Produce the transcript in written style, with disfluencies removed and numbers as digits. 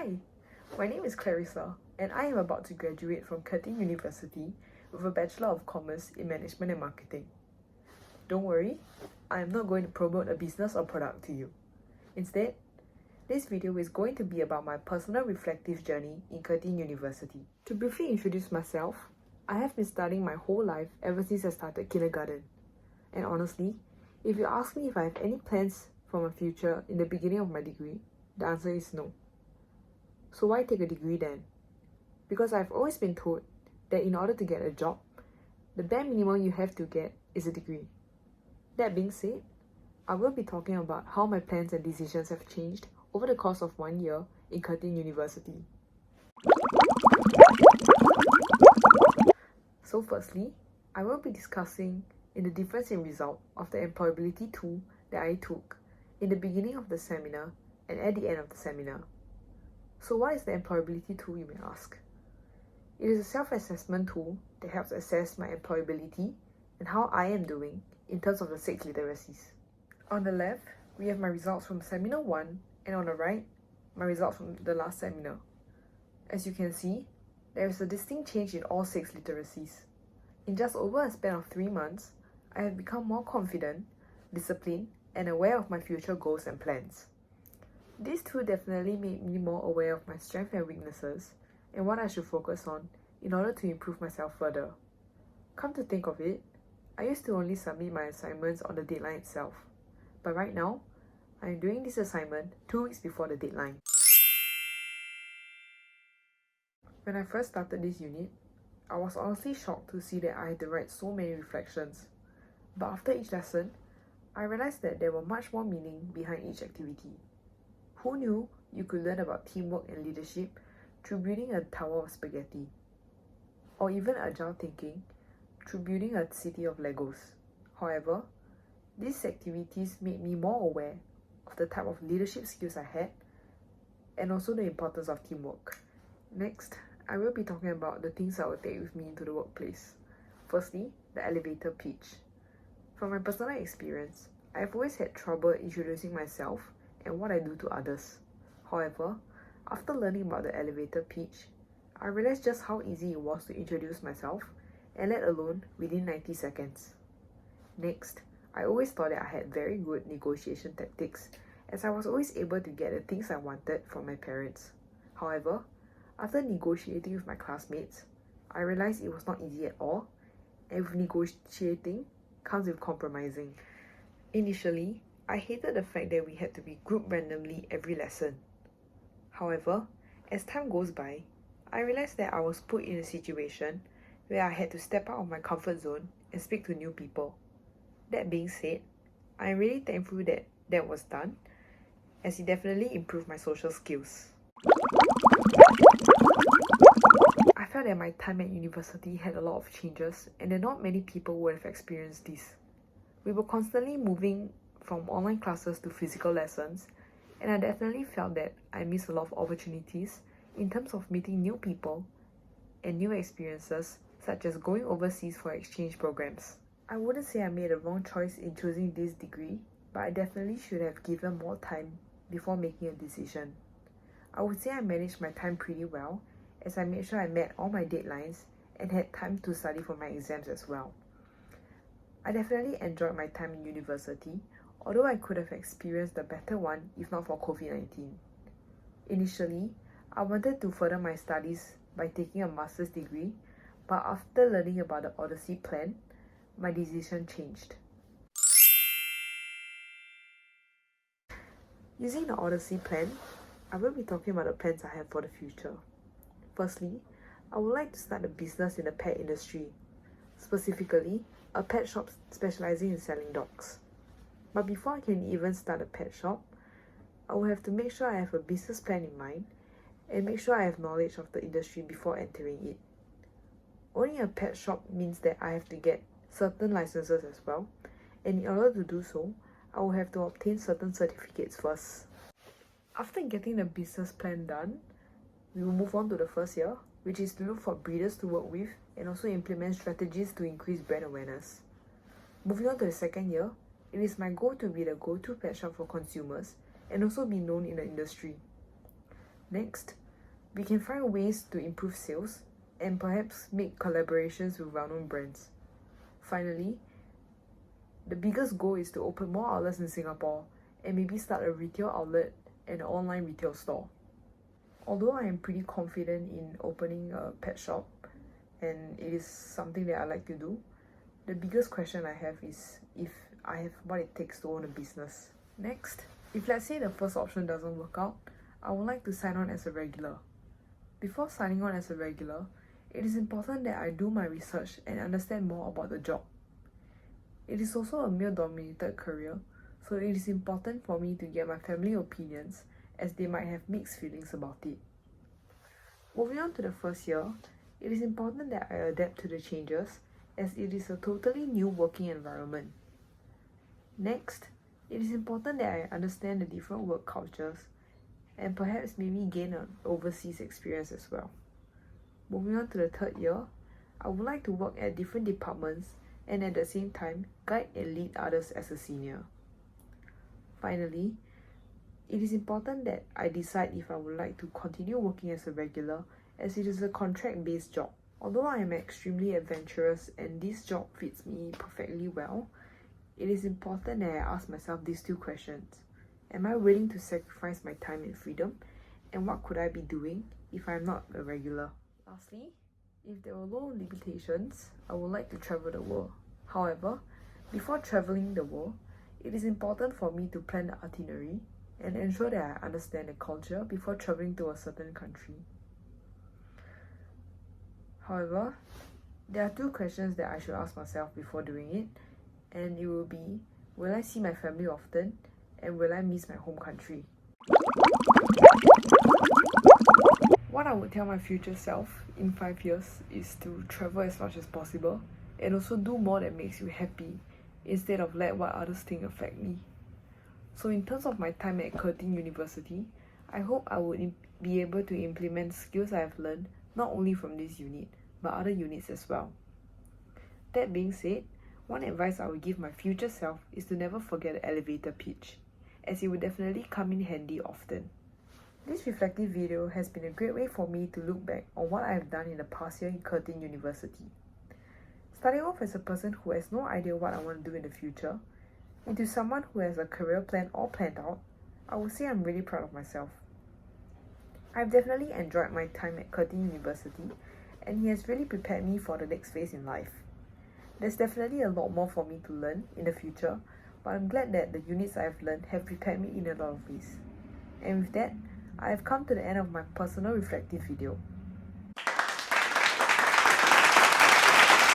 Hi, my name is Clarissa and I am about to graduate from Curtin University with a Bachelor of Commerce in Management and Marketing. Don't worry, I am not going to promote a business or product to you. Instead, this video is going to be about my personal reflective journey in Curtin University. To briefly introduce myself, I have been studying my whole life ever since I started kindergarten. And honestly, if you ask me if I have any plans for my future in the beginning of my degree, the answer is no. So why take a degree then? Because I've always been told that in order to get a job, the bare minimum you have to get is a degree. That being said, I will be talking about how my plans and decisions have changed over the course of 1 year in Curtin University. So firstly, I will be discussing the difference in result of the employability tool that I took in the beginning of the seminar and at the end of the seminar. So what is the employability tool, you may ask? It is a self-assessment tool that helps assess my employability and how I am doing in terms of the 6 literacies. On the left, we have my results from Seminar 1, and on the right, my results from the last seminar. As you can see, there is a distinct change in all 6 literacies. In just over a span of 3 months, I have become more confident, disciplined, and aware of my future goals and plans. This tool definitely made me more aware of my strengths and weaknesses and what I should focus on in order to improve myself further. Come to think of it, I used to only submit my assignments on the deadline itself, but right now, I am doing this assignment 2 weeks before the deadline. When I first started this unit, I was honestly shocked to see that I had to write so many reflections. But after each lesson, I realized that there were much more meaning behind each activity. Who knew you could learn about teamwork and leadership through building a tower of spaghetti? Or even agile thinking through building a city of Legos. However, these activities made me more aware of the type of leadership skills I had and also the importance of teamwork. Next, I will be talking about the things I will take with me into the workplace. Firstly, the elevator pitch. From my personal experience, I have always had trouble introducing myself and what I do to others. However, after learning about the elevator pitch, I realized just how easy it was to introduce myself, and let alone within 90 seconds. Next, I always thought that I had very good negotiation tactics, as I was always able to get the things I wanted from my parents. However, after negotiating with my classmates, I realized it was not easy at all, and with negotiating comes with compromising. Initially, I hated the fact that we had to be grouped randomly every lesson. However, as time goes by, I realized that I was put in a situation where I had to step out of my comfort zone and speak to new people. That being said, I am really thankful that that was done, as it definitely improved my social skills. I felt that my time at university had a lot of changes and that not many people would have experienced this. We were constantly moving from online classes to physical lessons, and I definitely felt that I missed a lot of opportunities in terms of meeting new people and new experiences, such as going overseas for exchange programs. I wouldn't say I made a wrong choice in choosing this degree, but I definitely should have given more time before making a decision. I would say I managed my time pretty well, as I made sure I met all my deadlines and had time to study for my exams as well. I definitely enjoyed my time in university, although I could have experienced a better one if not for COVID-19. Initially, I wanted to further my studies by taking a master's degree, but after learning about the Odyssey plan, my decision changed. Using the Odyssey plan, I will be talking about the plans I have for the future. Firstly, I would like to start a business in the pet industry, specifically a pet shop specializing in selling dogs. But before I can even start a pet shop, I will have to make sure I have a business plan in mind and make sure I have knowledge of the industry before entering it. Owning a pet shop means that I have to get certain licenses as well, and in order to do so, I will have to obtain certain certificates first. After getting the business plan done, we will move on to the first year, which is to look for breeders to work with and also implement strategies to increase brand awareness. Moving on to the second year, it is my goal to be the go-to pet shop for consumers and also be known in the industry. Next, we can find ways to improve sales and perhaps make collaborations with well-known brands. Finally, the biggest goal is to open more outlets in Singapore and maybe start a retail outlet and an online retail store. Although I am pretty confident in opening a pet shop and it is something that I like to do, the biggest question I have is if I have what it takes to own a business. Next, if let's say the first option doesn't work out, I would like to sign on as a regular. Before signing on as a regular, it is important that I do my research and understand more about the job. It is also a male-dominated career, so it is important for me to get my family opinions as they might have mixed feelings about it. Moving on to the first year, it is important that I adapt to the changes as it is a totally new working environment. Next, it is important that I understand the different work cultures and perhaps maybe gain an overseas experience as well. Moving on to the third year, I would like to work at different departments and at the same time guide and lead others as a senior. Finally, it is important that I decide if I would like to continue working as a regular as it is a contract-based job. Although I am extremely adventurous and this job fits me perfectly well, it is important that I ask myself these two questions. Am I willing to sacrifice my time and freedom? And what could I be doing if I'm not a regular? Lastly, if there were no limitations, I would like to travel the world. However, before traveling the world, it is important for me to plan the itinerary and ensure that I understand the culture before traveling to a certain country. However, there are two questions that I should ask myself before doing it, and it will be, will I see my family often, and will I miss my home country? What I would tell my future self in 5 years is to travel as much as possible and also do more that makes you happy instead of let what others think affect me. So in terms of my time at Curtin University, I hope I would be able to implement skills I have learned not only from this unit, but other units as well. That being said, one advice I would give my future self is to never forget the elevator pitch, as it will definitely come in handy often. This reflective video has been a great way for me to look back on what I have done in the past year in Curtin University. Starting off as a person who has no idea what I want to do in the future, into someone who has a career plan all planned out, I would say I'm really proud of myself. I've definitely enjoyed my time at Curtin University, and it has really prepared me for the next phase in life. There's definitely a lot more for me to learn in the future, but I'm glad that the units I have learned have prepared me in a lot of ways. And with that, I have come to the end of my personal reflective video.